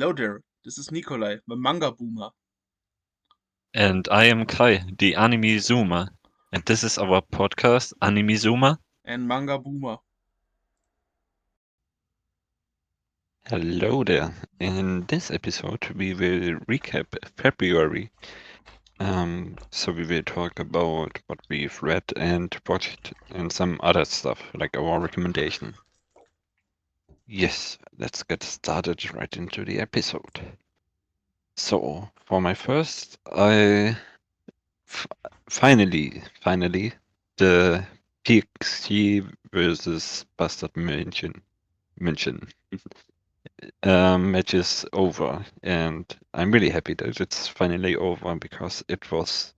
Hello there, this is Nikolai, the manga boomer. And I am Kai, the anime zoomer. And this is our podcast, Anime Zoomer. And manga boomer. Hello there. In this episode, we will recap February. So we will talk about what we've read and watched and some other stuff, like our recommendation. Yes, let's get started right into the episode. So, for my first, finally, the Pixie versus Bastard München match is over, and I'm really happy that it's finally over because it was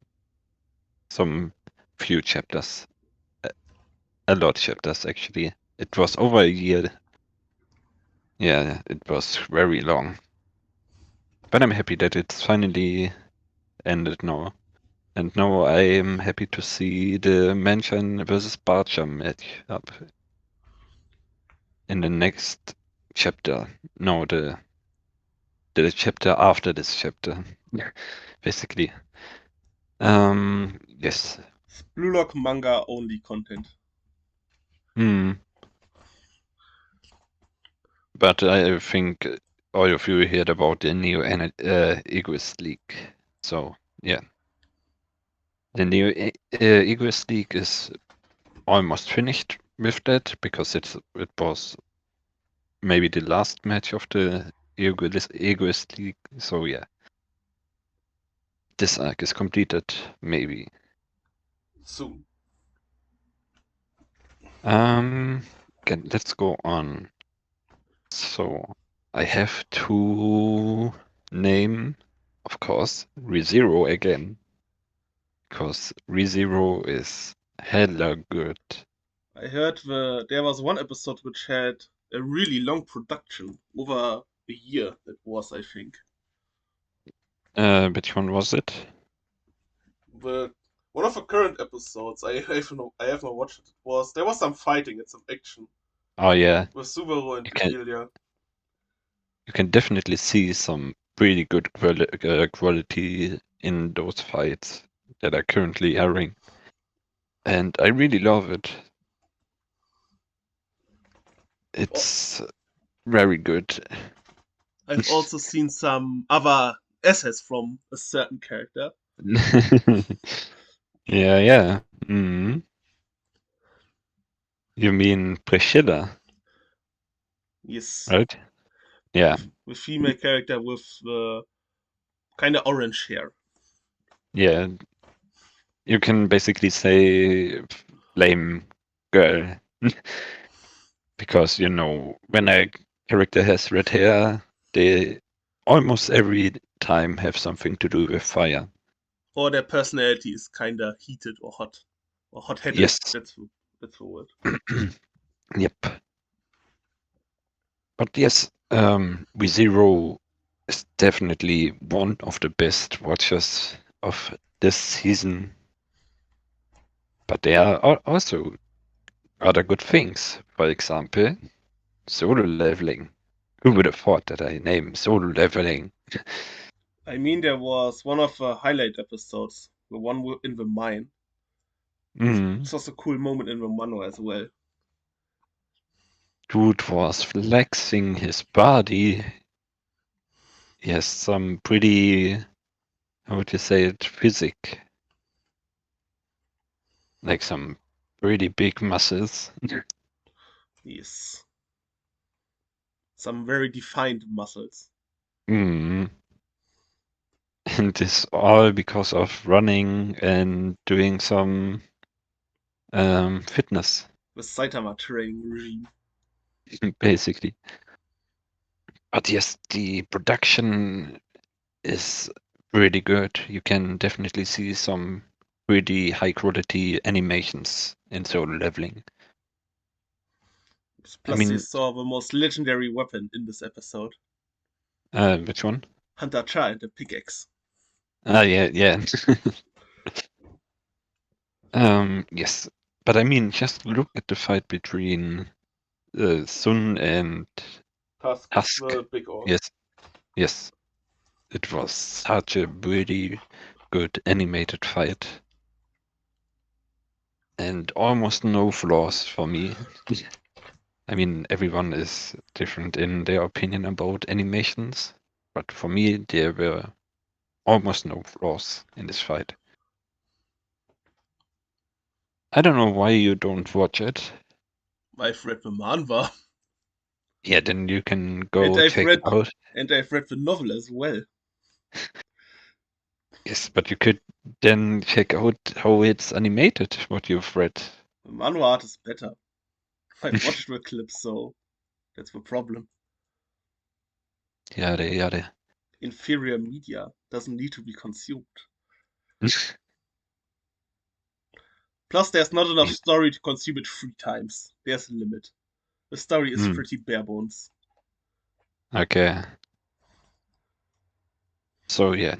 some few chapters, a lot of chapters actually. It was over a year. Yeah, it was very long. But I'm happy that it's finally ended now. And now I am happy to see the Mansion versus Barcha match up in the next chapter. No, the chapter after this chapter. Basically. Yes. Blue Lock manga only content. But I think all of you heard about the new Egoist League. So, yeah. The new Egoist League is almost finished with that because it was maybe the last match of the Egoist League. So, yeah. This arc is completed, maybe. Soon. Okay, let's go on. So, I have to name, of course, ReZero again. Because ReZero is hella good. I heard there was one episode which had a really long production, over a year that was, I think. Which one was it? The one of the current episodes, I have not watched it. There was some fighting and some action Oh yeah, with Subaru and you can Bedelia. you can definitely see some pretty good quality in those fights that are currently airing, and I really love it. It's very good. I've also seen some other assets from a certain character. Yeah. Mm. You mean Priscilla, Yes, right? Yeah. with female character with kind of orange hair. Yeah. You can basically say flame girl. Because, when a character has red hair, they almost every time have something to do with fire. Or their personality is kind of heated or hot-headed. Yes. That's the word. Yep. But yes, ReZero is definitely one of the best watchers of this season. But there are also other good things. For example, solo leveling. Who would have thought that I name solo leveling? I mean, there was one of the highlight episodes, the one in the mine. Mm. It was a cool moment in the mano as well. Dude was flexing his body. He has some pretty, how would you say it, physic. Like some pretty big muscles. Yes. Some very defined muscles. Mm. And this all because of running and doing some fitness, The Saitama training regime. basically. But yes, the production is really good. You can definitely see some pretty high quality animations in solo leveling. I Plus, they mean, saw the most legendary weapon in this episode, which one? Hunter Cha and the pickaxe. Yeah. Yes. But I mean, just look at the fight between Sun and Tusk, Tusk. the big orc. Yes. Yes, it was such a really good animated fight. And almost no flaws for me. I mean, everyone is different in their opinion about animations, but for me, there were almost no flaws in this fight. I don't know why you don't watch it. I've read the manhwa, Yeah, then you can and go I've check read out. and I've read the novel as well. Yes, but you could then check out how it's animated, what you've read. The manhwa art is better. I've watched the clips, so that's the problem. Yada yada. Inferior media doesn't need to be consumed. Plus, there's not enough story to consume it 3 times. There's a limit. The story is Hmm. pretty bare bones. Okay. So yeah,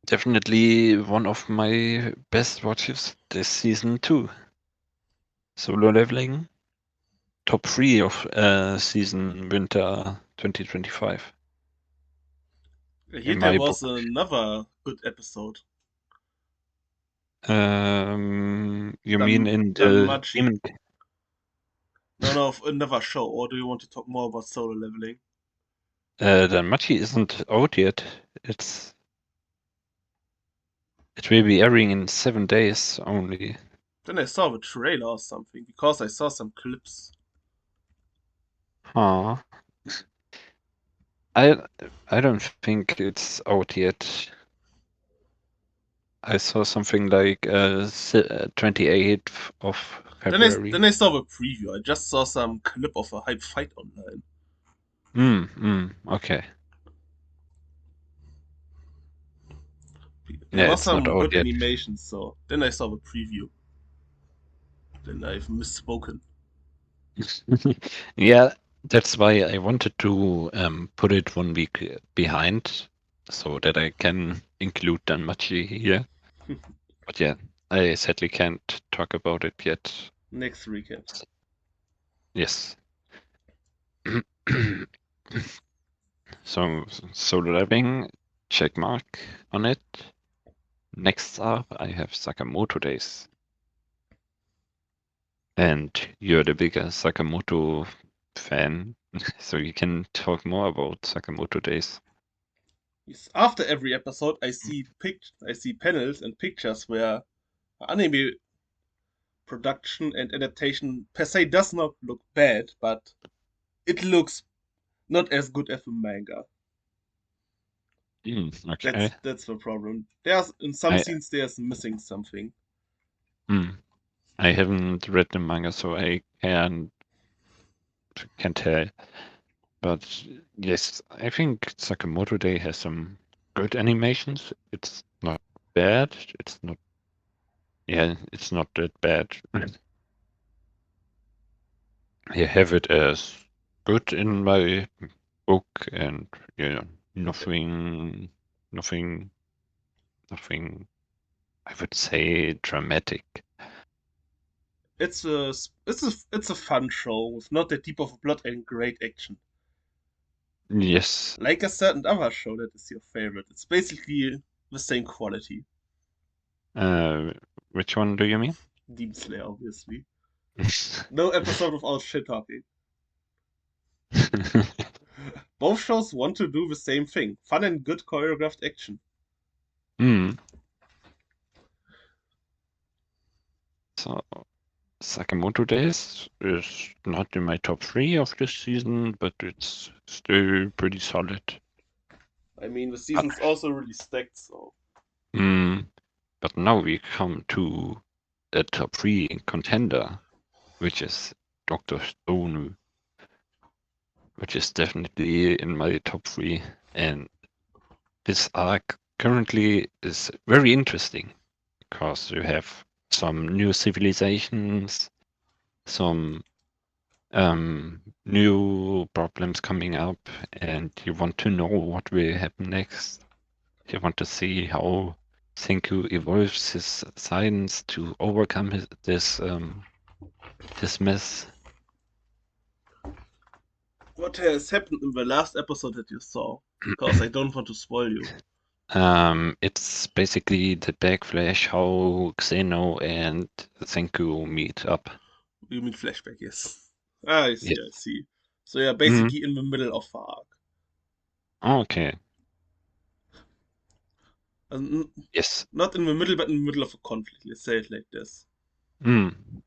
definitely one of my best watches this season too. Solo Leveling, top 3 of season winter 2025 Here in there my book. was another good episode. You mean in the Danmachi. Demon? No, no, another show. Or do you want to talk more about solo leveling? The Machi isn't out yet. It will be airing in 7 days only. Then I saw the trailer or something, because I saw some clips. Huh. I I don't think it's out yet. I saw something like 28th of February. Then I saw the preview. I just saw some clip of a hype fight online. Okay. There Yeah, was it's not some out good yet. animations, so then I saw the preview. Then I've misspoken. Yeah, that's why I wanted to put it 1 week behind so that I can include Danmachi here. But yeah, I sadly can't talk about it yet. Next recap. Yes. So, solo leveling, check mark on it. Next up, I have Sakamoto Days. And you're the bigger Sakamoto fan, so you can talk more about Sakamoto Days. Yes, after every episode, I see panels and pictures where anime production and adaptation per se does not look bad, but it looks not as good as the manga. Okay. That's the problem. There's in some I scenes there's missing something. mm, I haven't read the manga, so I can tell. But yes, I think Sakamoto Day has some good animations. It's not bad. It's not that bad. I have it as good in my book, and yeah, nothing, nothing, nothing. I would say dramatic. It's a fun show with not that deep of a plot and great action. Yes. Like a certain other show that is your favorite. It's basically the same quality. Uh, which one do you mean? Demon Slayer, obviously. No episode without shit talking. Both shows want to do the same thing: fun and good choreographed action. Hmm. So Sakamoto Days is not in my top 3 of this season, but it's still pretty solid. I mean, the But, season's also really stacked, so. mm, but now we come to the top 3 contender, which is Dr. Stone, which is definitely in my top 3. And this arc currently is very interesting because you have some new civilizations, some new problems coming up, and you want to know what will happen next. You want to see how Senku evolves his science to overcome this mess. What has happened in the last episode that you saw? because I don't want to spoil you. It's basically the backflash how Xeno and Senku meet up. You mean flashback, yes. Ah, I see, Yes. I see. So you're Mm, basically in the middle of the arc. okay. And Yes. not in the middle, but in the middle of a conflict. Let's say it like this. Mm.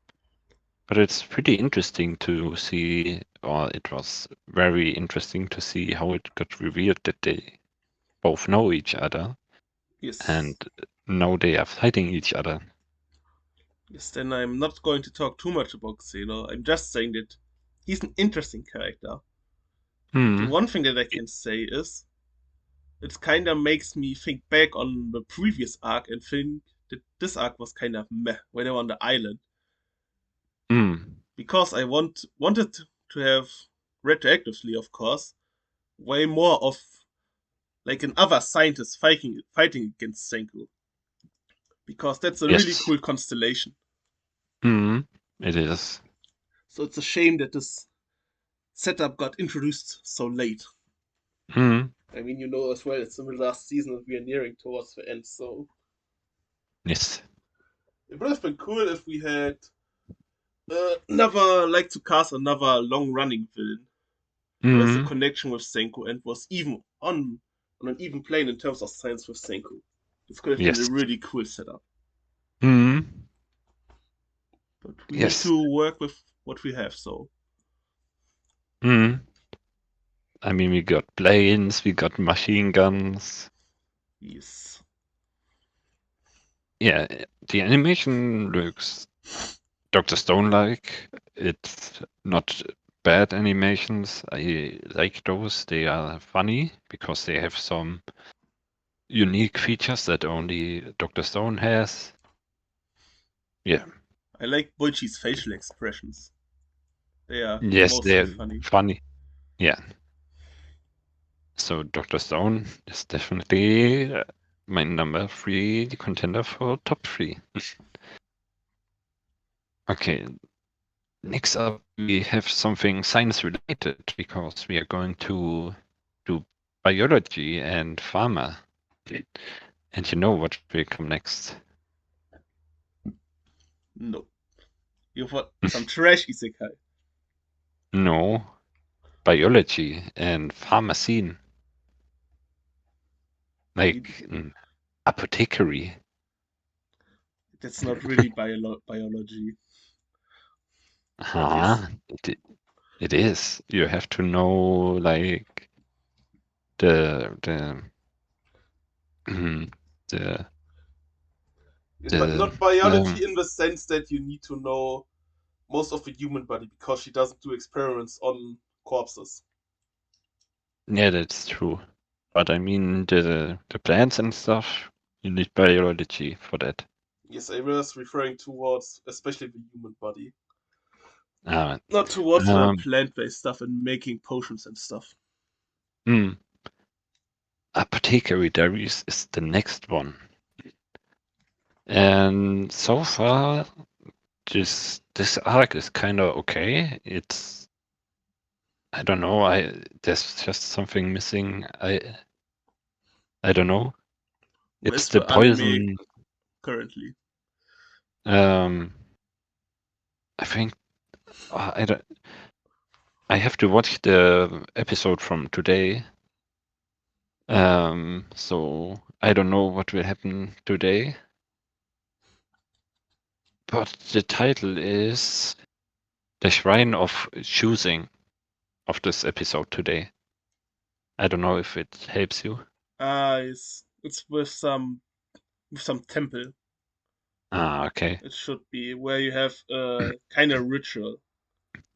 But it's pretty interesting to see, or it was very interesting to see how it got revealed that they both know each other and Yes. now they are fighting each other. Yes, then I'm not going to talk too much about Xeno. I'm just saying that he's an interesting character. And the Hmm. one thing that I can say is, it kind of makes me think back on the previous arc and think that this arc was kind of meh when they were on the island. Hmm. Because I wanted to have, retroactively of course, way more of like another scientist fighting against Senku. Because that's a really Yes. cool constellation. Hmm. It is. So it's a shame that this setup got introduced so late. Hmm. I mean, you know as well, it's the last season and we are nearing towards the end, so Yes. it would have been cool if we had another, like to cast another long running villain who has a Hmm. connection with Senku and was even on an even plane in terms of science with Senku. This could have been a Yes. really cool setup. Hmm. But we need Yes. to work with what we have, so Hmm. I mean, we got planes, we got machine guns. yes. Yeah, the animation looks Dr. Stone-like. It's not bad animations. I like those. They are funny because they have some unique features that only Dr. Stone has. Yeah. I like Boichi's facial expressions. They are Yes, mostly they're funny. funny. Yeah. So Dr. Stone is definitely my number 3 contender for top 3. Okay, next up we have something science related because we are going to do biology and pharma. And you know what will come next? No. You want some trash isekai. No, biology and pharmacy, I, like apothecary. that's not really biology. But yes, Ah, it is. You have to know like the the but the not biology um, in the sense that you need to know most of the human body because she doesn't do experiments on corpses. yeah, that's true. But I mean the plants and stuff, you need biology for that. Yes, I was referring towards especially the human body, Uh, not towards the um, plant-based stuff and making potions and stuff. mm, Apothecary Diaries is the next one. And so far, this arc is kind of okay. I don't know. There's just something missing. I don't know. It's Where's the the anime poison. currently? Um, I think I don't. I have to watch the episode from today. So I don't know what will happen today. But the title is The Shrine of Choosing of this episode today. I don't know if it helps you. It's with some temple. Ah, okay. It should be where you have a kind of ritual,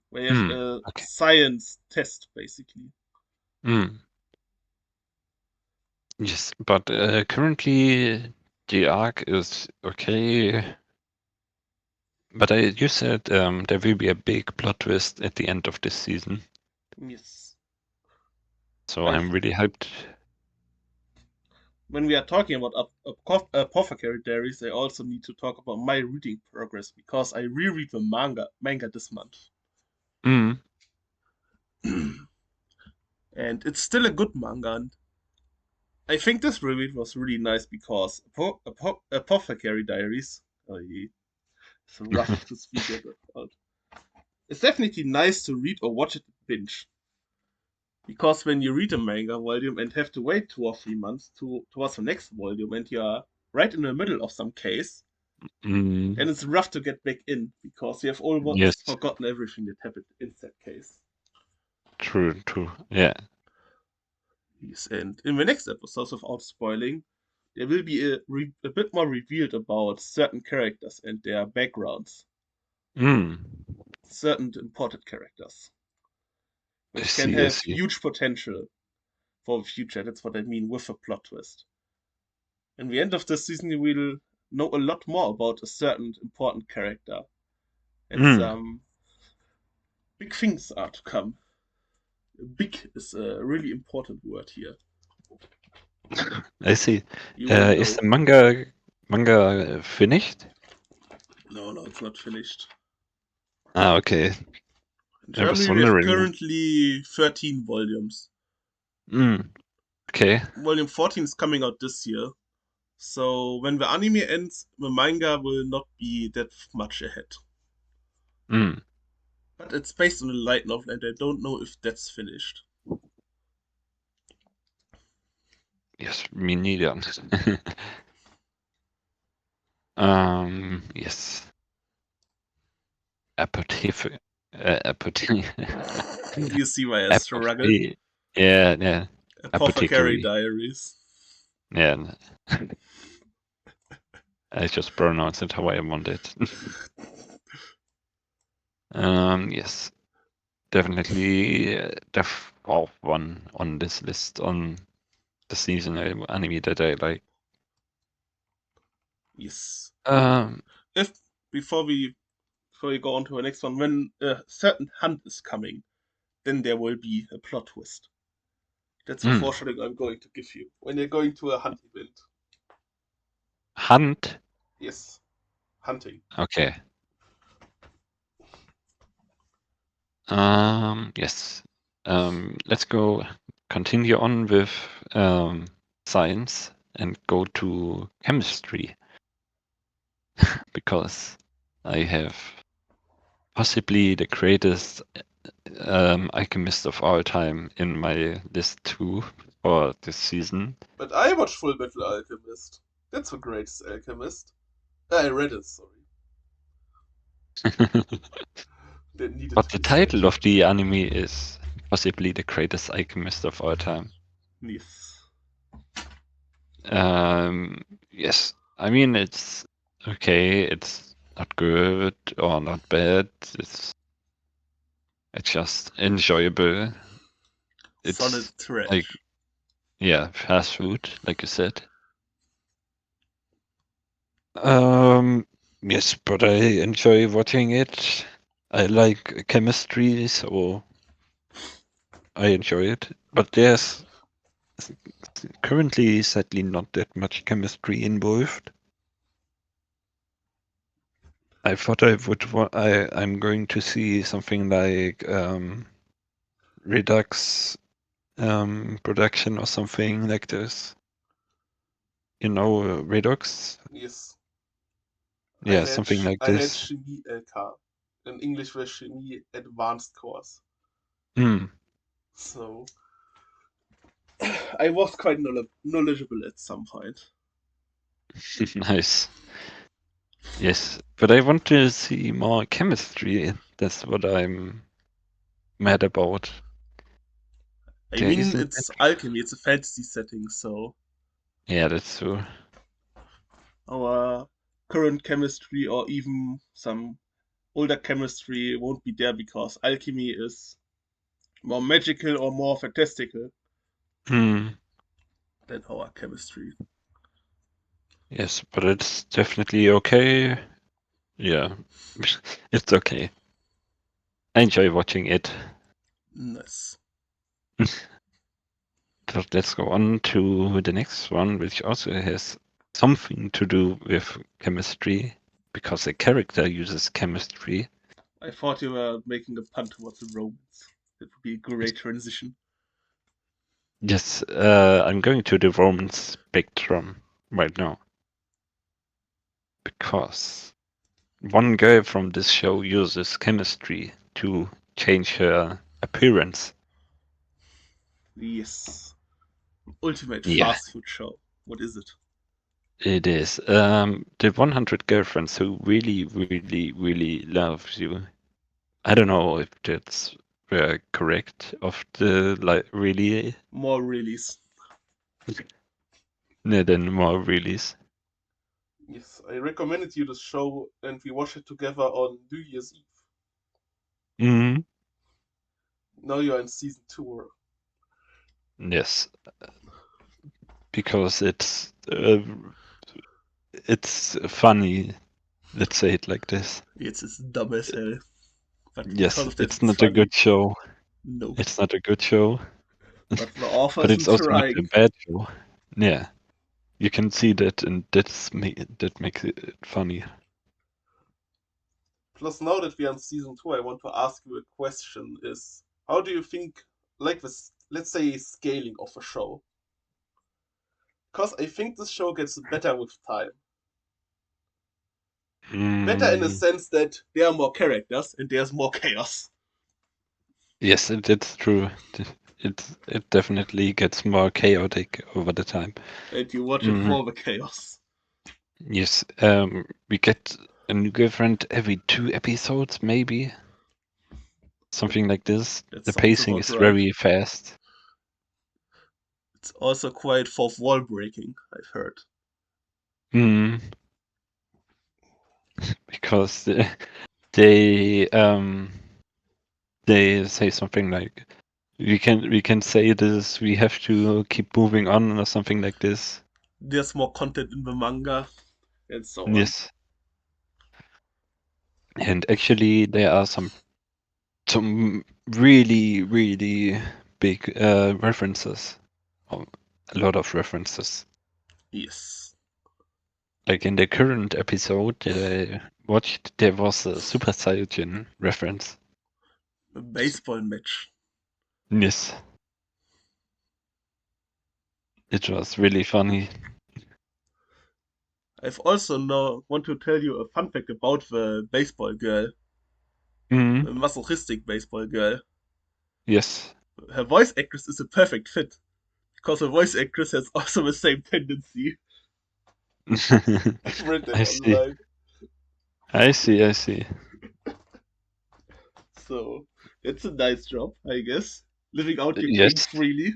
where you have Hmm. a Okay. science test basically. Hmm. Yes, but currently the arc is okay. But you said there will be a big plot twist at the end of this season, Yes. so I I'm really hyped. When we are talking about apothecary diaries, I also need to talk about my reading progress because I reread the manga this month, Hmm. and it's still a good manga. And I think this reveal was really nice because Apothecary Diaries, it's rough to speak about. It's definitely nice to read or watch it binge. Because when you read a manga volume and have to wait 2 or 3 months towards the next volume and you're right in the middle of some case, then Mm, it's rough to get back in because you have almost yes, forgotten everything that happened in that case. true. Yeah. Yes, and in the next episodes, without spoiling, there will be a bit more revealed about certain characters and their backgrounds, Mm, certain important characters, I which can see, I have see. huge potential for the future. That's what I mean with a plot twist. In the end of the season, you will know a lot more about a certain important character, and Mm, some big things are to come. Big is a really important word here. I see. You will Is know. the manga finished? No, no, it's not finished. Ah, okay. In I was Germany, we have wondering. currently 13 volumes. Mm, okay. Volume 14 is coming out this year. So when the anime ends, the manga will not be that much ahead. Mm, But it's based on a light novel, and I don't know if that's finished. yes, me neither. Yes. Apothe apothe You see why I struggle. apothe yeah. Apothecary Apothecary. Diaries. Yeah, I just pronounce it how I want it. Yes, definitely the fourth one on this list on the seasonal anime that I like. Yes. Um, If before we go on to the next one, when a certain hunt is coming, then there will be a plot twist. That's the mm, foreshadowing I'm going to give you. When you're going to a hunt event. Hunt. Yes. Hunting. Okay. Yes. Let's go continue on with science and go to chemistry because I have possibly the greatest alchemist of all time in my list too for this season. But I watched Full Metal Alchemist. That's the greatest alchemist. I read it, sorry. That needed But to the be said. title of the anime is possibly the greatest alchemist of all time. Yes. Um, yes, I mean it's okay. It's not good or not bad. It's just enjoyable. Solid It's like trash. yeah, fast food, like you said. Yes, but I enjoy watching it. I like chemistry, so I enjoy it. But there's currently sadly not that much chemistry involved. I thought I would I'm going to see something like Redux production or something like this. You know, Redux? Yes. I Yeah, had something like I had this. Chemie LK. In English was Chemie Advanced course. Hmm. So I was quite knowledgeable at some point. Nice. Yes, but I want to see more chemistry. That's what I'm mad about. I There mean, isn't. it's alchemy, it's a fantasy setting, so Yeah, that's true. our current chemistry or even some older chemistry won't be there because alchemy is more magical or more fantastical Hmm. than our chemistry. Yes, but it's definitely okay. Yeah, it's okay. I enjoy watching it. Nice. But let's go on to the next one, which also has something to do with chemistry, because the character uses chemistry. I thought you were making a pun towards the Romans. It would be a great transition. Yes, I'm going to the Roman spectrum right now because one girl from this show uses chemistry to change her appearance. Yes. Ultimate Yeah, fast food show. What is it? it is. The 100 girlfriends who really, really, really loves you. I don't know if that's correct of the like really More release. than more release. Yes, I recommended you this show and we watched it together on New Year's Eve. Mm, Now you're in season 2. yes, because it's funny. Let's say it like this. It's dumb as hell. But because Yes, of that, it's it's not a funny. good show. Nope. It's not a good show, But the author but isn't it's also not a trying. bad show. Yeah, you can see that, and that makes it funny. Plus, now that we're on season 2, I want to ask you a question: Is how do you think, like this, let's say, scaling of a show? Because I think this show gets better with time. Better in the Mm, sense that there are more characters and there's more chaos. yes, it's true. It definitely gets more chaotic over the time. And you watch it Mm, for the chaos. yes, we get a new girlfriend every 2 episodes, maybe something like this. That The sounds pacing about is right. very fast. It's also quite fourth wall breaking, I've heard. Mm, because they they say something like we can say this, we have to keep moving on or something like this. There's more content in the manga and so on. Yes, and actually there are some really really big references, um, a lot of references. Yes. Like in the current episode that I watched, there was a Super Saiyan reference. A baseball match. Yes, it was really funny. I've also now want to tell you a fun fact about the baseball girl, Mm, the masochistic baseball girl. yes. Her voice actress is a perfect fit because her voice actress has also the same tendency. I've read that I see. online. I see. I see. So it's a nice job, I guess. Living out your kink Yes. freely.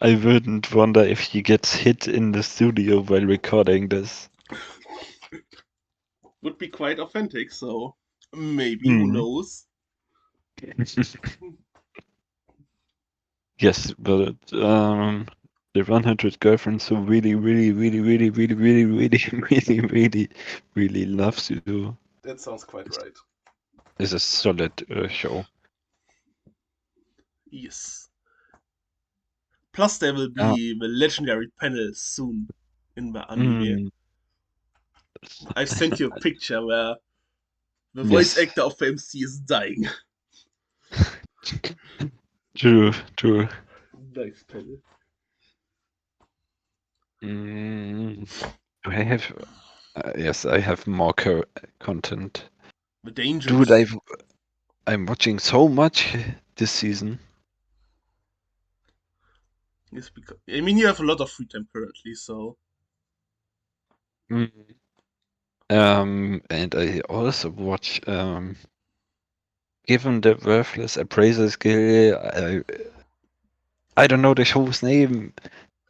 I wouldn't wonder if he gets hit in the studio while recording this. Would be quite authentic, so maybe, who Mm. knows? Yes, but the 100 girlfriends who really, really, really, really, really, really, really, really, really, really loves you That sounds quite is, right. is a solid show. Yes. Plus, there will Uh, be the legendary panel soon in the anime. mm, I've sent you a picture where the voice yes, actor of the MC is dying. true, true. Nice panel. Mm, do I have? Yes, I have more content. The Dude, dangers. I'm watching so much this season. Yes, because I mean you have a lot of free time currently, so Mm. And I also watch given the worthless appraiser skill, I don't know the show's name.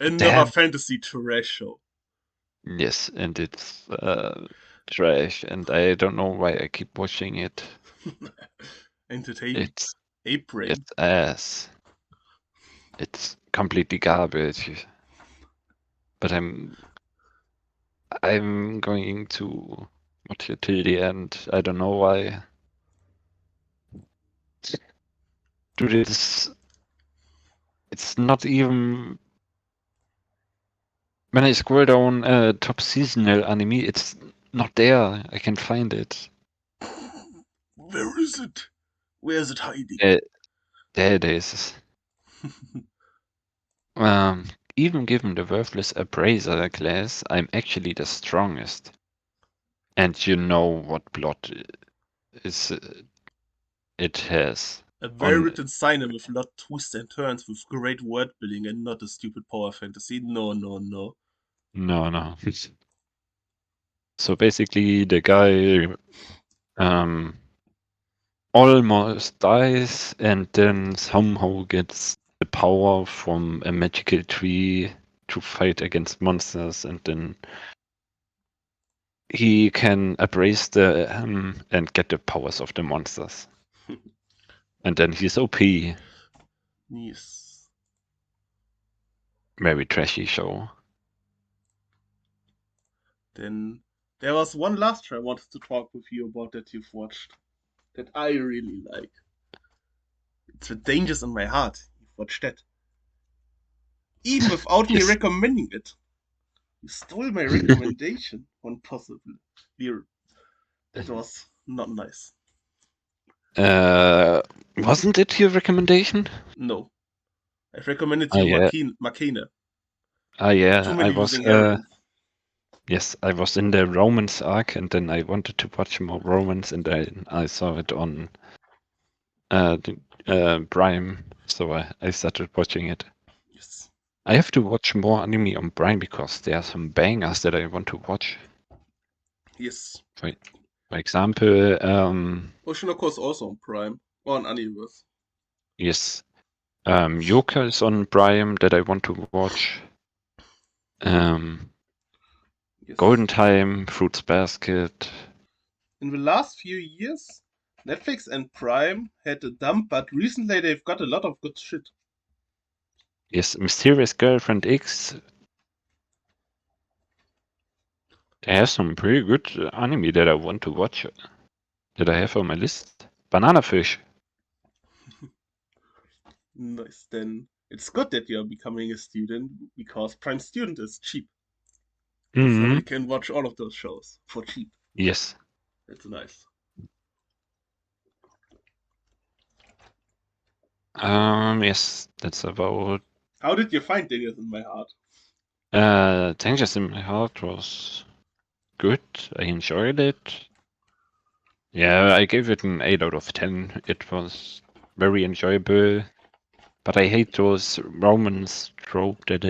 another Damn. fantasy trash show. Yes, and it's trash, and I don't know why I keep watching it. Entertainment. It's Ape brain. it's ass. It's completely garbage. But I'm going to watch it till the end. I don't know why. Dude, it's not even when I scroll down top seasonal anime, it's not there. I can't find it. Where is it? Where is it hiding? There, there it is. Um, Even given the worthless appraiser class, I'm actually the strongest. And you know what plot is it has A well on. written seinen with a lot of twists and turns with great word building and not a stupid power fantasy. No, no, no. No, no. So basically, the guy um, almost dies and then somehow gets the power from a magical tree to fight against monsters, and then he can embrace the and get the powers of the monsters. And then he's OP. Yes. Very trashy show. Then there was one last show I wanted to talk with you about that you've watched that I really like. It's The Dangers in My Heart. You've watched that. Even without me Yes. recommending it. You stole my recommendation when possible. Here. That was not nice. uh, wasn't it your recommendation? No. I've recommended Ah, you yeah. Makina. Ah, Too yeah. many losing heroines. Yes, I was in the Romans arc, and then I wanted to watch more Romans, and then I saw it on Prime, so I started watching it. Yes. I have to watch more anime on Prime because there are some bangers that I want to watch. Yes. For, for example, Oshinoko is also on Prime. Or on Universe. yes, Yoka is on Prime that I want to watch. Um, Yes. Golden Time, Fruits Basket. In the last few years, Netflix and Prime had a dump, but recently they've got a lot of good shit. Yes, Mysterious Girlfriend X. They have some pretty good anime that I want to watch. That I have on my list. Banana Fish. Nice. Then it's good that you're becoming a student because Prime Student is cheap. So you Mm-hmm. can watch all of those shows for cheap. Yes. That's nice. Yes, that's about. How did you find Dingers in My Heart? Dangers in My Heart was good. I enjoyed it. Yeah, I gave it an 8 out of 10. It was very enjoyable. But I hate those romance trope that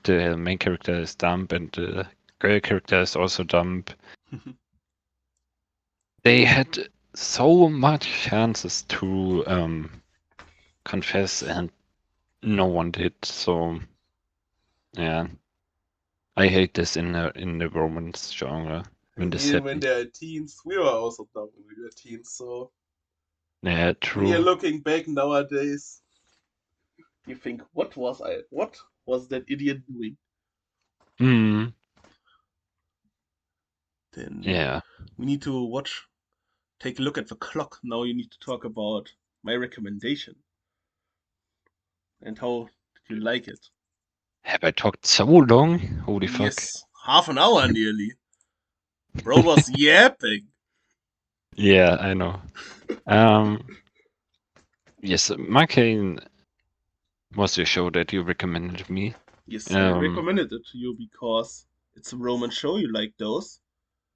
the main character is dumb and the girl character is also dumb. They had so much chances to confess and no one did. So yeah, I hate this in the romance genre I when this mean, when happens. they're teens, we were also dumb when we were teens. So Yeah, when you're true. looking back nowadays, you think, what was I? What was that idiot doing? Mm, Then yeah. we need to take a look at the clock. Now you need to talk about my recommendation and how did you like it. Have I talked so long? Holy fuck. Yes, half an hour nearly. Bro was yapping. Yeah, I know. Um, yes, Marcane was your show that you recommended me. Yes, I Um, recommended it to you because it's a Roman show. You like those.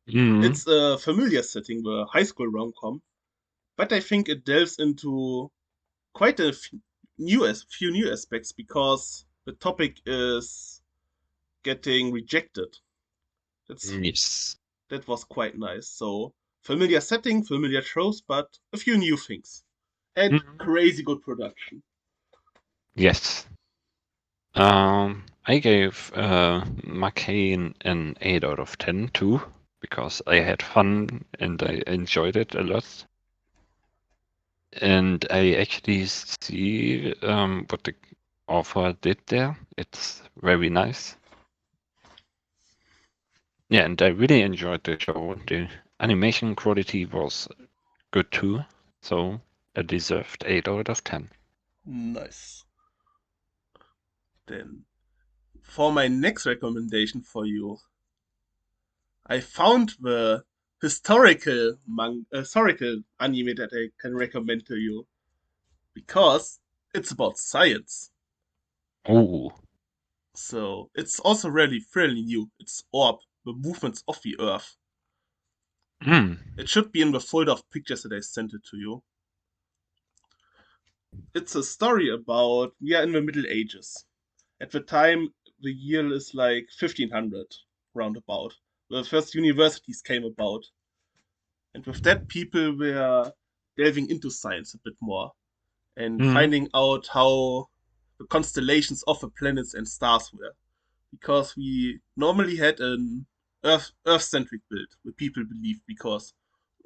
mm, It's a familiar setting, the high school rom-com, but I think it delves into quite a few new aspects because the topic is getting rejected. That's yes. that was quite nice. So familiar setting, familiar shows, but a few new things and Mm, crazy good production. yes. I gave Marcane an 8 out of 10 too, because I had fun and I enjoyed it a lot. And I actually see what the author did there. It's very nice. Yeah, and I really enjoyed the show. The animation quality was good too, so a deserved 8 out of 10. Nice. Then for my next recommendation for you, I found the historical anime that I can recommend to you because it's about science. Oh. So it's also really fairly new. It's Orb, the movements of the Earth. Hmm. It should be in the folder of pictures that I sent it to you. It's a story about we are in the Middle Ages. At the time, the year is like 1500, roundabout. The first universities came about, and with that, people were delving into science a bit more and Hmm. finding out how the constellations of the planets and stars were. Because we normally had an Earth-centric build, where people believe, because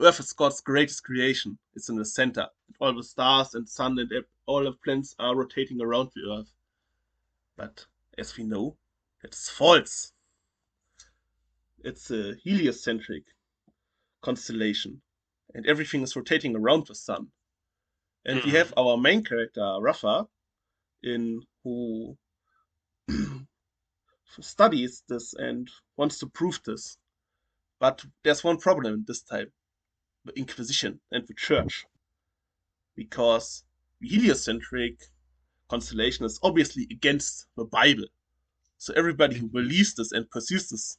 Earth is God's greatest creation. It's in the center, and all the stars and sun and all the planets are rotating around the Earth. But as we know, that's false. It's a heliocentric constellation, and everything is rotating around the sun. And we Hmm. have our main character, Rafa, in who studies this and wants to prove this. But there's one problem this time: the Inquisition and the Church, because the heliocentric constellation is obviously against the Bible. So everybody who believes this and pursues this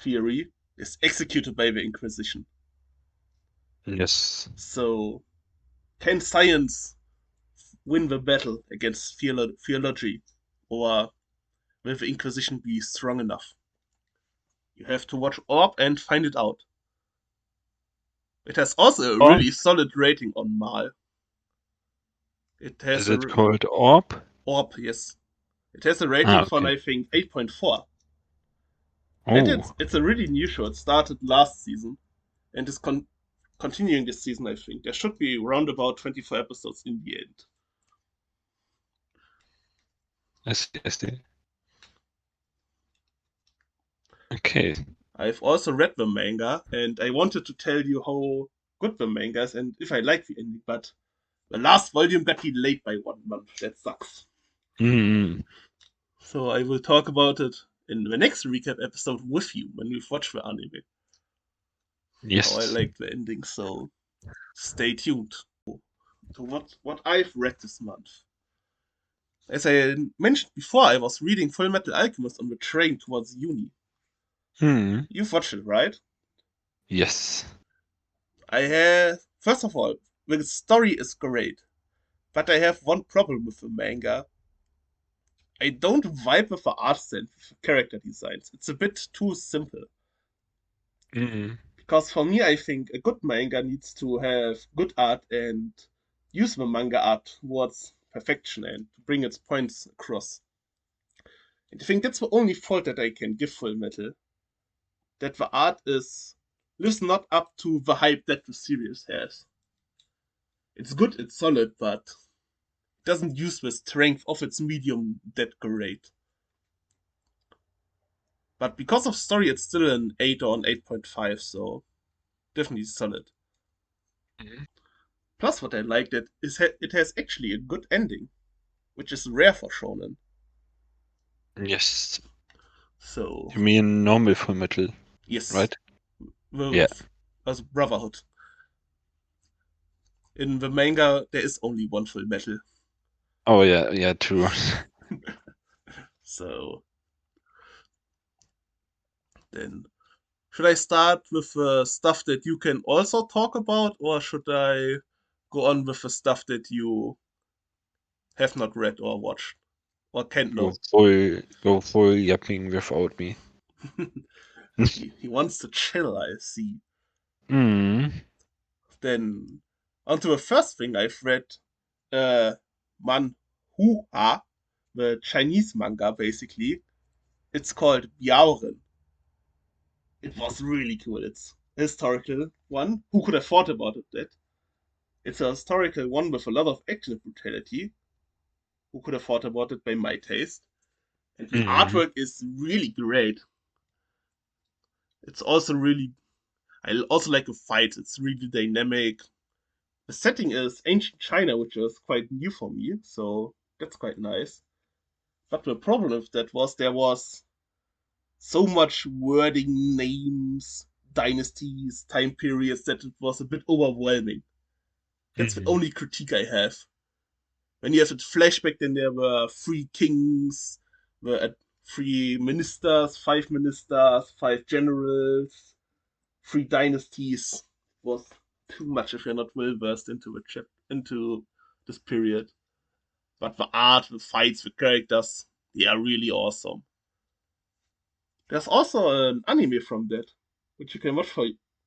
theory is executed by the Inquisition. Yes. So can science win the battle against theology, or will the Inquisition be strong enough? You have to watch Orb and find it out. It has also a Oh, really solid rating on Mal. It is has it a called Orb? Orb, yes. It has a rating Ah, from okay. I think 8.4. And Oh, it's a really new show. It started last season and is continuing this season, I think. There should be around about 24 episodes in the end. I see, I see. Okay. I've also read the manga and I wanted to tell you how good the manga is and if I like the ending, but the last volume got delayed by 1 month. That sucks. Hmm. So I will talk about it in the next recap episode with you when we've watched the anime. How I Yes. liked the ending, so stay tuned. So what I've read this month. As I mentioned before, I was reading Full Metal Alchemist on the train towards uni. Hmm. You've watched it, right? Yes. I have. First of all, the story is great, but I have one problem with the manga. I don't vibe with the art style, with the character designs. It's a bit too simple. Hmm. Because for me, I think a good manga needs to have good art and use the manga art towards perfection and to bring its points across. And I think that's the only fault that I can give Full Metal, that the art is lives not up to the hype that the series has. It's good, it's solid, but it doesn't use the strength of its medium that great. But because of story, it's still an 8 or an 8.5, so definitely solid. Plus, what I liked it has actually a good ending, which is rare for shonen. Yes. So You mean normal full metal, yes, right? the Yeah. as Brotherhood. In the manga, there is only one full metal. Oh yeah, yeah, true. So then, should I start with the stuff that you can also talk about, or should I go on with the stuff that you have not read or watched or can't know? Go full yapping without me. He wants to chill, I see. Hmm. Then, onto the first thing I've read, uh, Manhua, the Chinese manga, basically. It's called Biaoren. It was really cool. It's a historical one. Who could have thought about it? That it's a historical one with a lot of action and brutality. Who could have thought about it by my taste? And the Hmm. artwork is really great. It's also really. I also like the fights. It's really dynamic. The setting is ancient China, which was quite new for me, so that's quite nice. But the problem with that was there was so much wording, names, dynasties, time periods, that it was a bit overwhelming. That's the Mm. only critique I have. When you have a flashback, then there were three kings, were three ministers, five generals, three dynasties. It was too much if you're not well versed into this period. But the art, the fights, the characters, they are really awesome. There's also an anime from that, which you can watch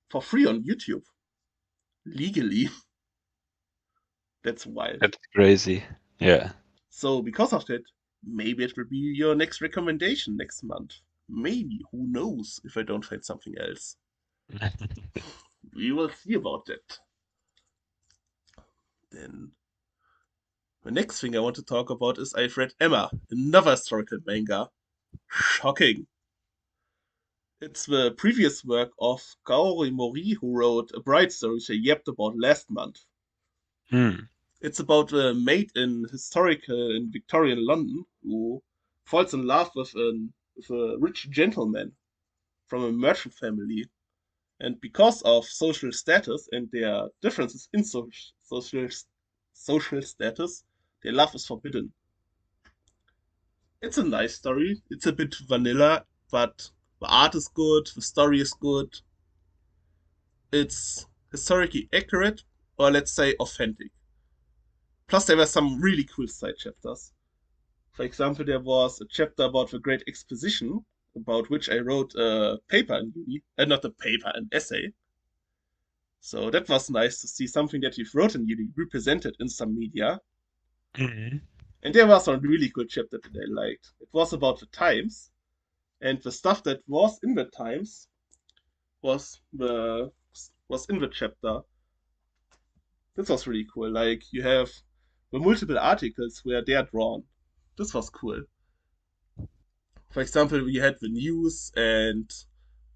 for free on YouTube legally. That's wild. That's crazy. Yeah. So because of that, maybe it will be your next recommendation next month. Maybe, who knows, if I don't find something else. We will see about that. Then the next thing I want to talk about is I've read Emma, another historical manga. Shocking. It's the previous work of Kaori Mori, who wrote a Bright Story which I yapped about last month. Mm. It's about a maid in Victorian London who falls in love with a rich gentleman from a merchant family. And because of social status and their differences in social status, their love is forbidden. It's a nice story. It's a bit vanilla, but the art is good, the story is good. It's historically accurate, or let's say authentic. Plus, there were some really cool side chapters. For example, there was a chapter about the Great Exposition, about which I wrote a paper in uni, not a paper, an essay. So that was nice to see something that you've wrote in uni represented in some media. Mm. And there was one really good chapter that I liked. It was about the times, and the stuff that was in the times was the was in the chapter. This was really cool. Like you have the multiple articles where they are drawn. This was cool. For example, we had the news and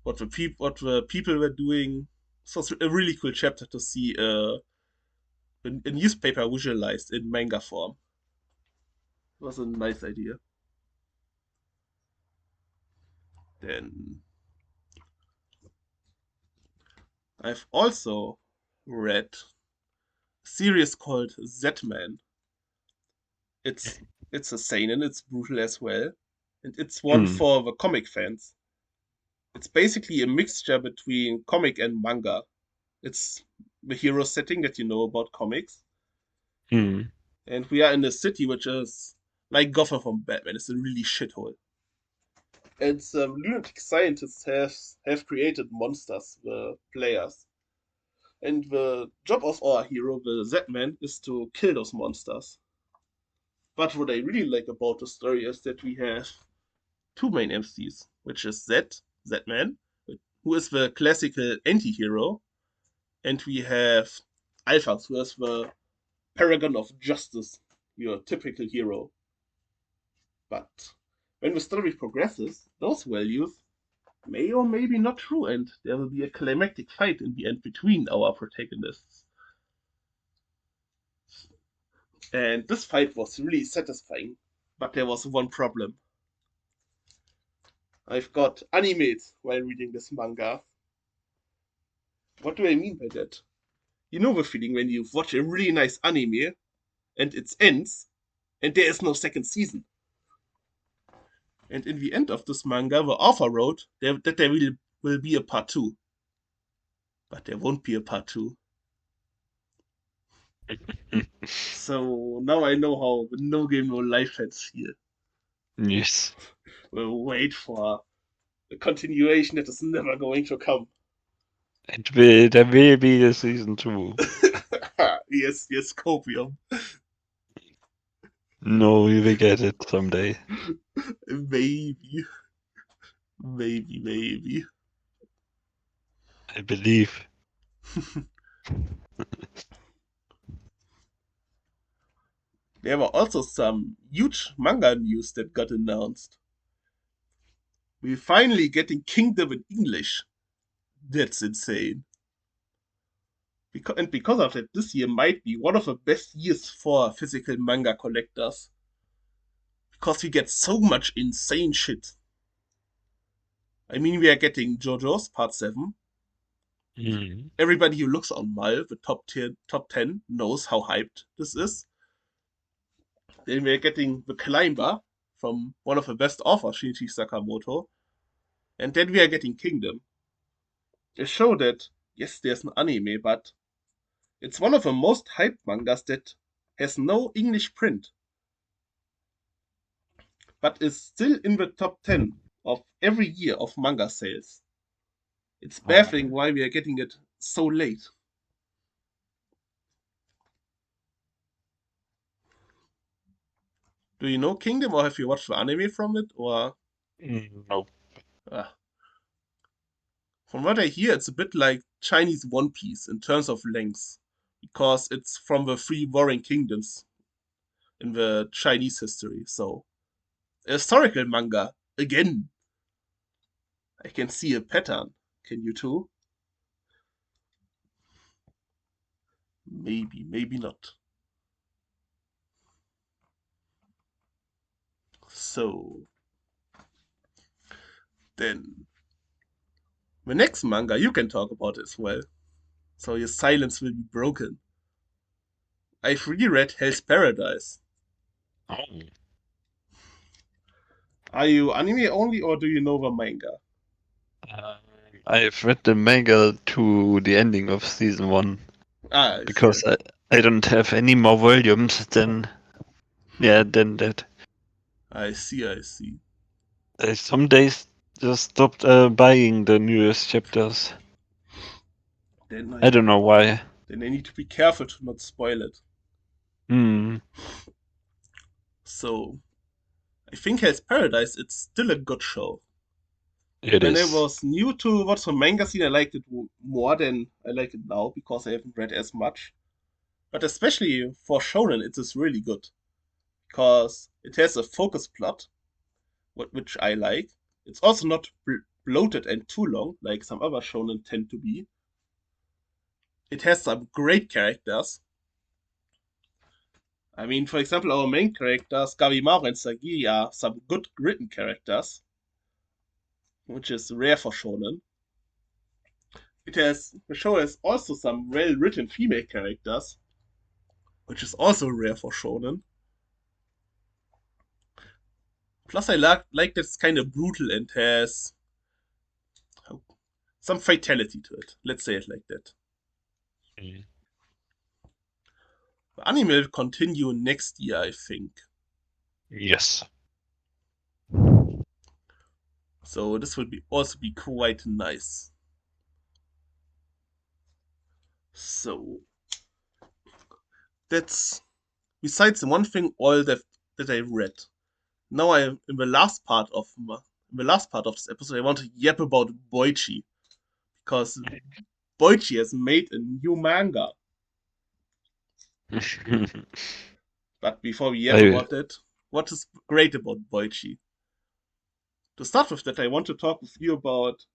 what the people were doing. This was a really cool chapter to see a newspaper visualized in manga form. It was a nice idea. Then I've also read a series called Z-Man. It's it's a seinen, it's brutal as well, and it's one Mm. for the comic fans. It's basically a mixture between comic and manga. It's the hero setting that you know about comics, Mm. and we are in a city which is like Gotham from Batman. It's a really shithole. And some lunatic scientists have created monsters, the players. And the job of our hero, the Z-Man, is to kill those monsters. But what I really like about the story is that we have two main MCs, which is Z-Man, who is the classical anti-hero, and we have Alphas, who is the paragon of justice, your typical hero. But when the story progresses, those values may or may be not true, and there will be a climactic fight in the end between our protagonists. And this fight was really satisfying, but there was one problem. I've got animes while reading this manga. What do I mean by that? You know the feeling when you watch a really nice anime and it ends and there is no second season. And in the end of this manga, the author wrote that there will be a part two. But there won't be a part two. So now I know how the No Game No Life fans feel. Yes. We'll wait for a continuation that is never going to come. There will be a season 2. Yes, yes, copium. No, we will get it someday. Maybe, maybe. I believe. There were also some huge manga news that got announced. We're finally getting Kingdom in English. That's insane. And because of it, this year might be one of the best years for physical manga collectors. Because we get so much insane shit. I mean, we are getting JoJo's Part 7. Mm. Everybody who looks on Mal, the top 10, knows how hyped this is. Then we're getting The Climber from one of the best authors, Shinichi Sakamoto. And then we are getting Kingdom. A show that, yes, there's an anime, but it's one of the most hyped mangas that has no English print, but is still in the top 10 of every year of manga sales. It's Oh. baffling why we are getting it so late. Do you know Kingdom, or have you watched the anime from it? Or No. uh, from what I hear, it's a bit like Chinese One Piece in terms of length, because it's from the three warring kingdoms in the Chinese history. So, a historical manga again. I can see a pattern. Can you too? Maybe, maybe not. So, then the next manga you can talk about as well. So your silence will be broken. I've reread Hell's Paradise. Oh. Are you anime only, or do you know the manga? Uh, I've read the manga to the ending of season 1 Ah, I see. because I don't have any more volumes than that. I see. I see. I some days just stopped buying the newest chapters. Then I I don't know why. then I need to be careful to not spoil it. Hmm. So I think Hell's Paradise, it's still a good show. It When I is. was new to watch the manga scene, I liked it more than I like it now because I haven't read as much. But especially for shonen, it is really good because it has a focus plot, which I like. It's also not bloated and too long like some other shonen tend to be. It has some great characters. I mean, for example, our main characters, Gabimaru and Sagi, are some good written characters, which is rare for shonen. The show has also some well written female characters, which is also rare for shonen. Plus, I like that it's kind of brutal and has some fatality to it. Let's say it like that. Mm. The anime will continue next year, I think. Yes. So this will be also be quite nice. So that's besides the one thing all that I read. Now I am in the last part of this episode. I want to yap about Boichi because Boichi has made a new manga. But before we yap I about that, what is great about Boichi? To start with that, I want to talk with you about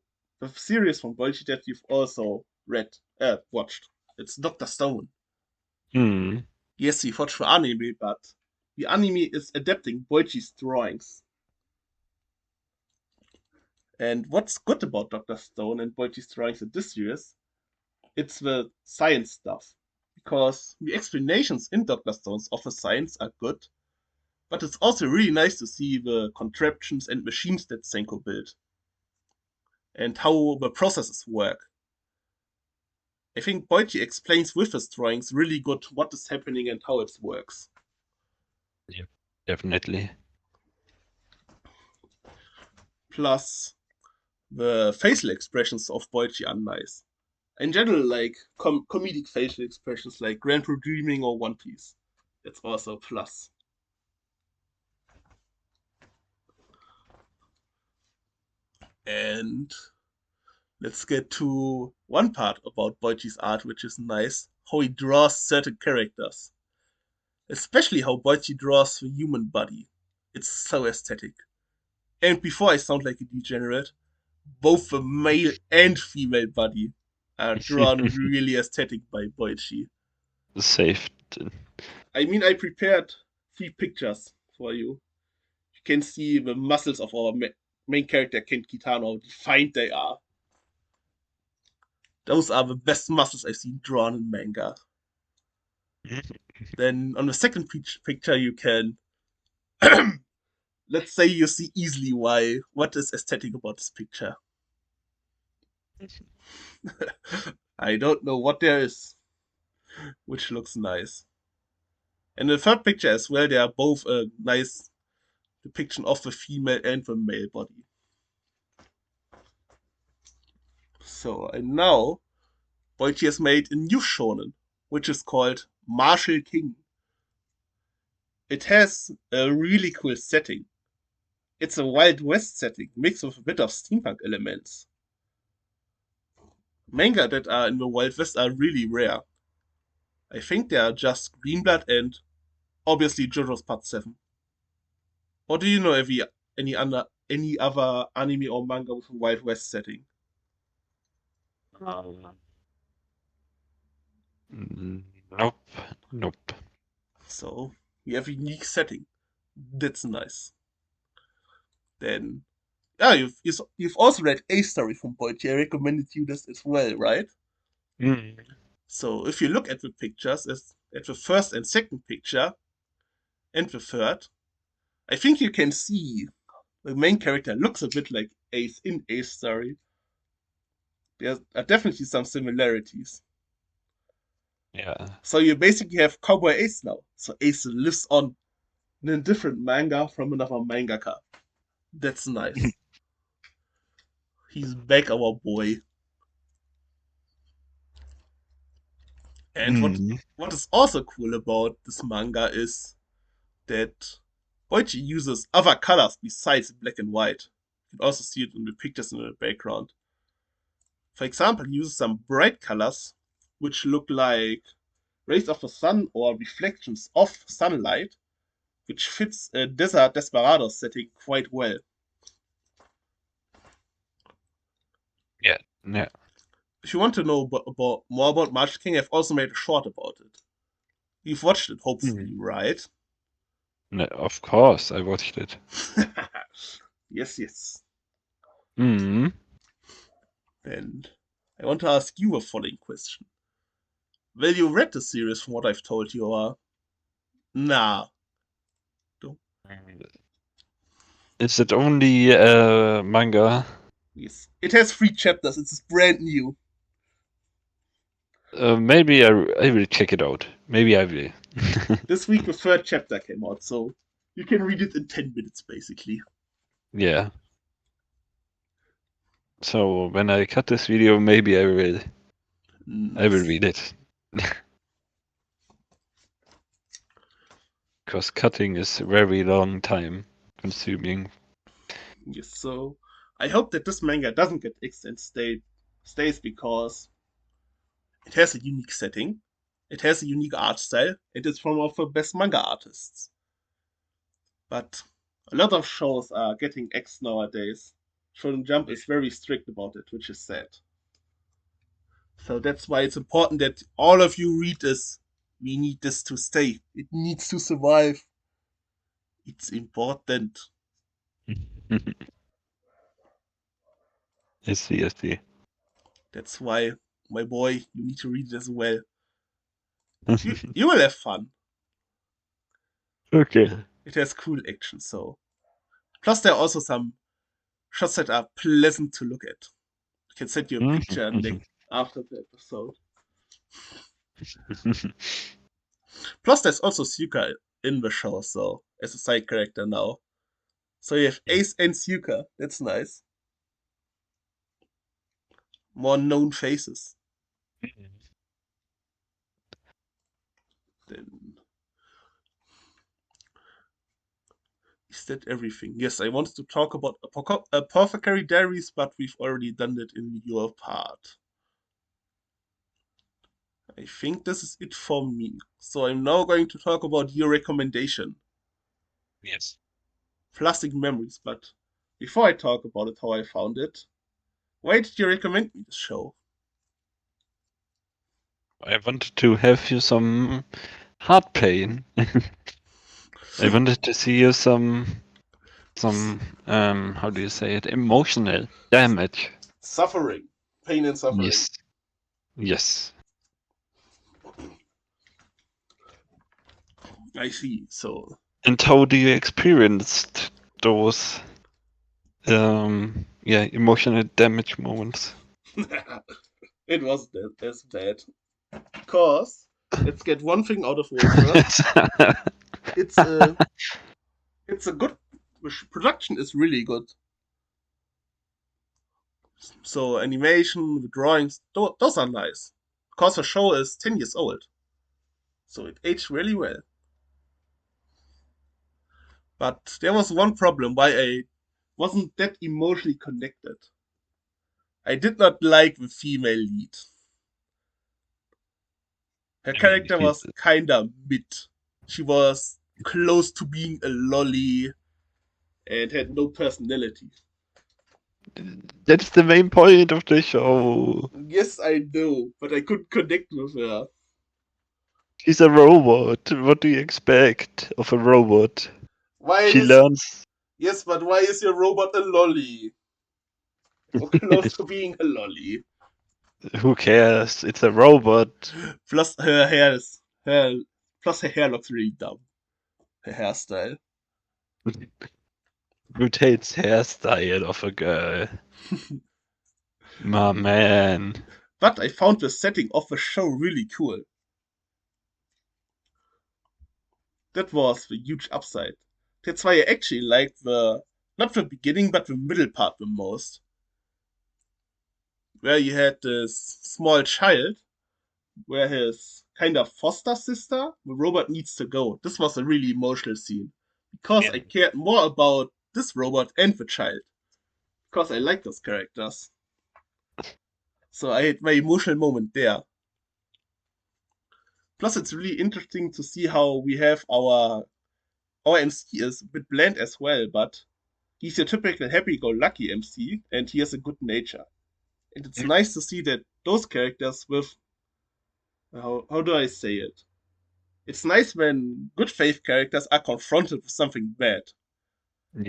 the series from Boichi that you've also watched. It's Dr. Stone. hmm. Yes, we watched the anime, but the anime is adapting Boichi's drawings. And what's good about Dr. Stone and Boichi's drawings in this series, it's the science stuff. Because the explanations in Dr. Stone's of the science are good, but it's also really nice to see the contraptions and machines that Senko built and how the processes work. I think Boichi explains with his drawings really good what is happening and how it works. Yep, definitely. Plus, the facial expressions of Boichi are nice. In general, like comedic facial expressions like Grand Blue Dreaming or One Piece. That's also a plus. And let's get to one part about Boichi's art, which is nice how he draws certain characters. Especially how Boichi draws the human body. It's so aesthetic. And before I sound like a degenerate, both the male and female body are drawn really aesthetic by Boichi. Saved. I mean, I prepared 3 pictures for you. You can see the muscles of our main character, Ken Kitano, how defined they are. Those are the best muscles I've seen drawn in manga. Then on the second picture, you can, let's say you see easily why, what is aesthetic about this picture. I don't know what there is, which looks nice. And the third picture as well, they are both a nice depiction of the female and the male body. So, and now, Boichi has made a new shonen, which is called Martial King. It has a really cool setting. It's a Wild West setting, mixed with a bit of steampunk elements. Manga that are in the Wild West are really rare. I think they are just Greenblood and obviously JoJo's Part 7. Or do you know any other anime or manga with a Wild West setting? Nope. Nope. So we have a unique setting. That's nice. Then yeah, you've also read A Story from Boichi. I recommended you this as well, right? Mm. So if you look at the pictures, at the first and second picture, and the third, I think you can see the main character looks a bit like Ace in Ace Story. There are definitely some similarities. Yeah. So you basically have Cowboy Ace now. So Ace lives on in a different manga from another mangaka. That's nice. He's back, our boy. And Mm. what is also cool about this manga is that Boichi uses other colors besides black and white. You can also see it in the pictures in the background. For example, he uses some bright colors, which look like rays of the sun or reflections of sunlight, which fits a desert desperado setting quite well. Yeah. Yeah. If you want to know more about March King, I've also made a short about it. You've watched it, hopefully, Mm. right? No, of course, I watched it. Yes, yes. Mm. And I want to ask you a following question. Well, you read the series from what I've told you, or nah? Is it only manga? Yes. It has 3 chapters, it's brand new. Maybe I will check it out. Maybe I will. This week the third chapter came out, so you can read it in 10 minutes, basically. Yeah. So when I cut this video, maybe I will Nice. read it. Because cutting is a very long time consuming. Yes, so I hope that this manga doesn't get extended stays because it has a unique setting, it has a unique art style, and it's from one of the best manga artists. But a lot of shows are getting X nowadays. Shonen Jump is very strict about it, which is sad. So that's why it's important that all of you read this. We need this to stay. It needs to survive. It's important. I see, I see. That's why, my boy, you need to read it as well. You will have fun. Okay. It has cool action, so. Plus, there are also some shots that are pleasant to look at. I can send you a picture after the episode. Plus, there's also Suka in the show, so as a side character now. So you have Ace and Suka. That's nice. More known faces. Then is that everything? Yes, I wanted to talk about Apothecary Diaries, but we've already done it in your part. I think this is it for me. So I'm now going to talk about your recommendation. Yes. Plastic Memories, but before I talk about it, how I found it, why did you recommend me this show? I wanted to have you some heart pain. I wanted to see you some how do you say it, emotional damage. Suffering, pain and suffering. Yes. Yes. I see. So And how do you experience those emotional damage moments? it was as bad. Because let's get one thing out of the way first. It's a it's a good production is really good. So animation, the drawings, those are nice. Because the show is 10 years old, so it aged really well. But there was one problem why I wasn't that emotionally connected. I did not like the female lead. Her I really character feel was kinda mid. She was close to being a lolly and had no personality. that's the main point of the show. Yes, I know, but I couldn't connect with her. She's a robot. What do you expect of a robot? Why She is learns. yes, but why is your robot a lolly? Or close to being a lolly? Who cares? It's a robot. Plus her hair is her plus her hair looks really dumb. Her hairstyle. Mutates hairstyle of a girl. My man. But I found the setting of the show really cool. That was the huge upside. That's why I actually liked the not the beginning but the middle part the most. Where you had this small child where his kind of foster sister, the robot needs to go. This was a really emotional scene. Because I Yeah. cared more about this robot and the child. Because I like those characters. So I had my emotional moment there. Plus, it's really interesting to see how we have our MC is a bit bland as well, but he's your typical happy-go-lucky MC, and he has a good nature. And it's nice to see that those characters with how do I say it? It's nice when good faith characters are confronted with something bad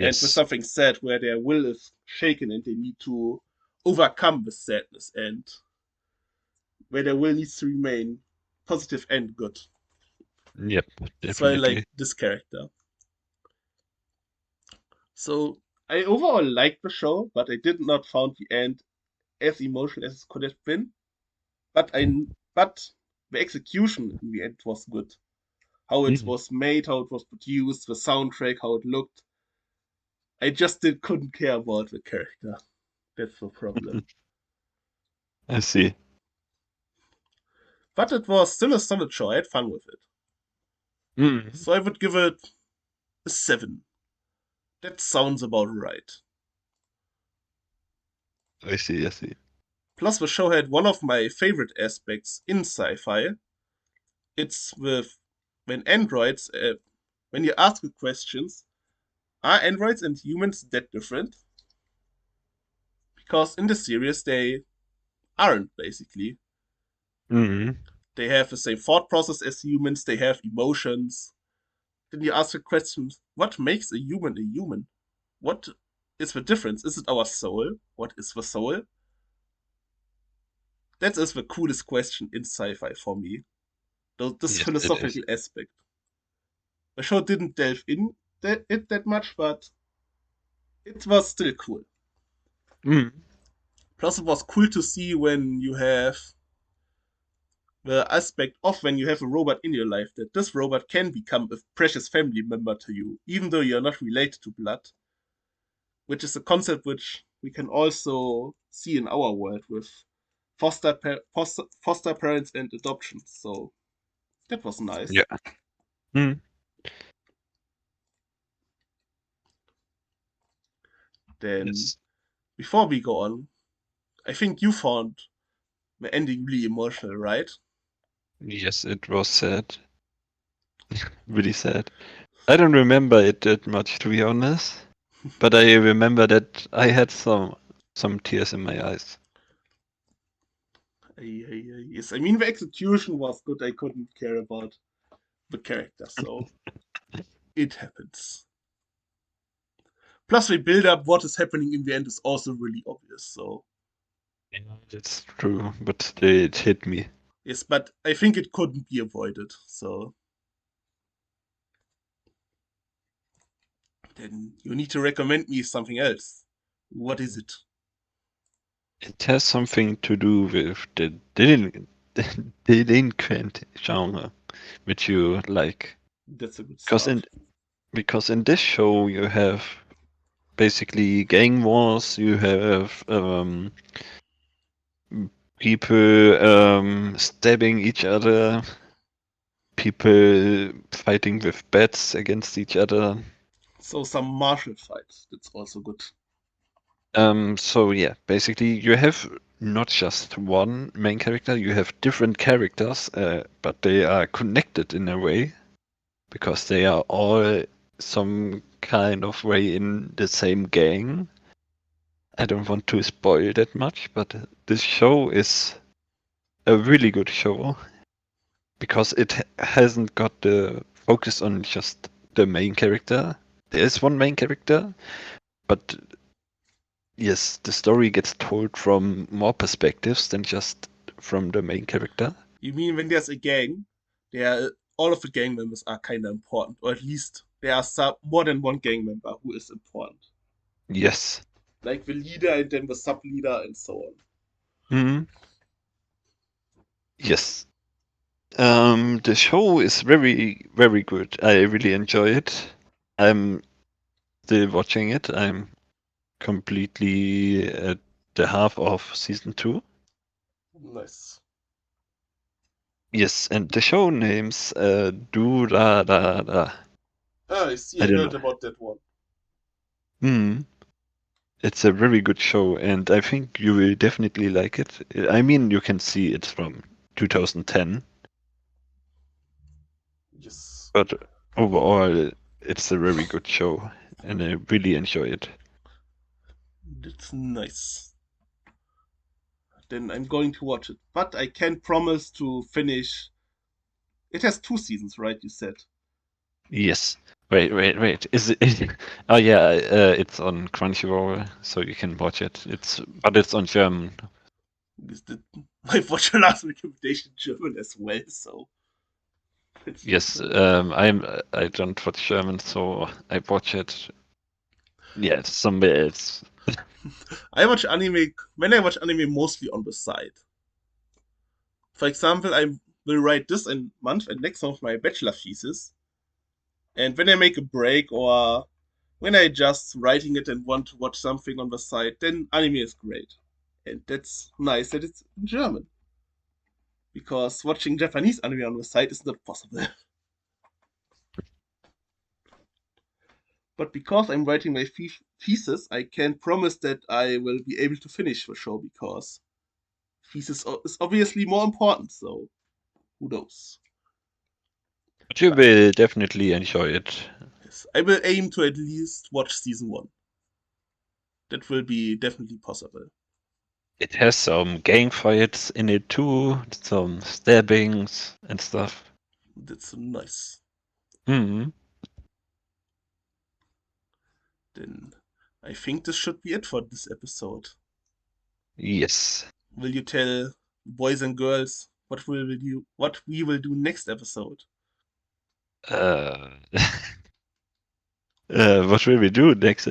and with Yes. something sad where their will is shaken and they need to overcome the sadness and where their will needs to remain positive and good. Yep, That's why I like definitely. this character. So I overall liked the show, but I did not find the end as emotional as it could have been. But but the execution in the end was good. How it Mhm. was made, how it was produced, the soundtrack, how it looked. I just couldn't care about the character. That's the problem. I see. But it was still a solid show. I had fun with it. Mm. So I would give it a 7. That sounds about right. I see, I see. Plus, the show had one of my favorite aspects in sci fi. It's with when androids, when you ask the questions, are androids and humans that different? Because in the series, they aren't basically. Mm. They have the same thought process as humans, they have emotions. Then you ask the question, what makes a human a human? What is the difference? Is it our soul? What is the soul? That is the coolest question in sci fi for me. This Yes, it is. philosophical aspect. The show didn't delve in it that much, but it was still cool. Mm. Plus, it was cool to see when you have the aspect of when you have a robot in your life that this robot can become a precious family member to you, even though you're not related to blood, which is a concept which we can also see in our world with foster parents and adoption. So that was nice. Yeah. Mm. Then, Yes. before we go on, I think you found the ending really emotional, right? Yes, it was sad. Really sad. I don't remember it that much, to be honest. But I remember that I had some tears in my eyes. Yes, I mean the execution was good. I couldn't care about the character, so it happens. Plus, the build up what is happening in the end is also really obvious. So Yeah, that's true, but it hit me. Yes, but I think it couldn't be avoided. So then you need to recommend me something else. What is it? It has something to do with the delinquent genre, which you like. That's a good Because start. in this show you have basically gang wars, you have people stabbing each other, people fighting with bats against each other. So some martial fights. That's also good. So yeah, basically you have not just one main character, you have different characters, but they are connected in a way because they are all some kind of way in the same gang. I don't want to spoil that much, but this show is a really good show because it hasn't got the focus on just the main character. There is one main character, but yes, the story gets told from more perspectives than just from the main character. You mean when there's a gang, there all of the gang members are kind of important, or at least there are more than one gang member who is important, Yes. like the leader and then the sub leader and so on. Hmm. Yes. The show is very, very good. I really enjoy it. I'm still watching it. I'm completely at the half of season 2. Nice. Yes, and the show name's Do Da Da Da. Ah, I see. I I don't heard know. about that one. Hmm. It's a very good show, and I think you will definitely like it. I mean, you can see it's from 2010, Yes, but overall, it's a very good show, and I really enjoy it. that's nice. Then I'm going to watch it, but I can't promise to finish. It has 2 seasons, right? You said. Yes. Wait. Is it? Oh yeah, it's on Crunchyroll, so you can watch it. But it's on German. Is that my watch your last recommendation German as well? So it's just Yes, nice. I don't watch German, so I watch it. Yeah, somewhere else. I watch anime when I watch anime mostly on the side. For example, I will write this in month and next month my bachelor thesis, and when I make a break or when I just writing it and want to watch something on the side, then anime is great, and that's nice that it's in German because watching Japanese anime on the side is not possible. But because I'm writing my thesis, I can promise that I will be able to finish the show because thesis is obviously more important. So who knows? But you But will definitely enjoy it. yes, I will aim to at least watch season 1. That will be definitely possible. It has some gang fights in it too, some stabbings and stuff. That's nice. Hmm. Then I think this should be it for this episode. Yes. Will you tell boys and girls what we will do next episode? Uh, what will we do next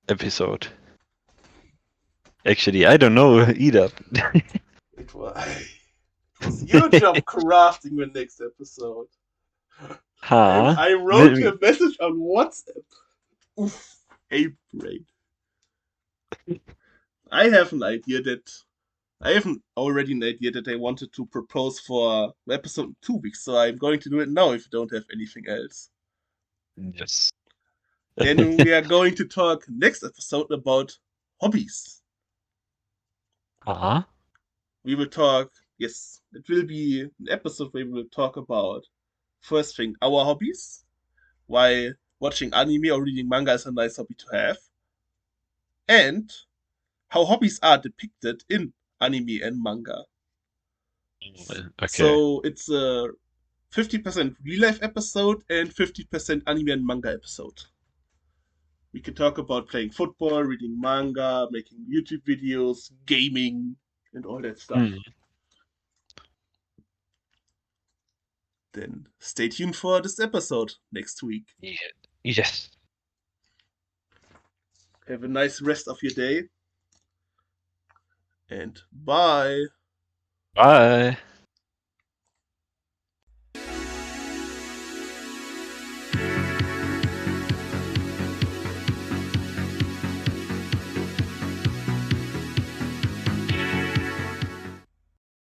episode? Actually, I don't know either. It was your job crafting the next episode. I, Huh? I wrote you Maybe. a message on WhatsApp. Oof, a brain. I have an idea that I have already an idea that I wanted to propose for episode in 2 weeks, so I'm going to do it now if you don't have anything else. Yes. Then we are going to talk next episode about hobbies. Huh? We will talk, yes, it will be an episode where we will talk about first thing, our hobbies, why watching anime or reading manga is a nice hobby to have, and how hobbies are depicted in anime and manga. Okay. So it's a 50% real life episode and 50% anime and manga episode. We can talk about playing football, reading manga, making YouTube videos, gaming, and all that stuff. Then stay tuned for this episode next week. Yeah. Yes. Have a nice rest of your day. And bye. Bye.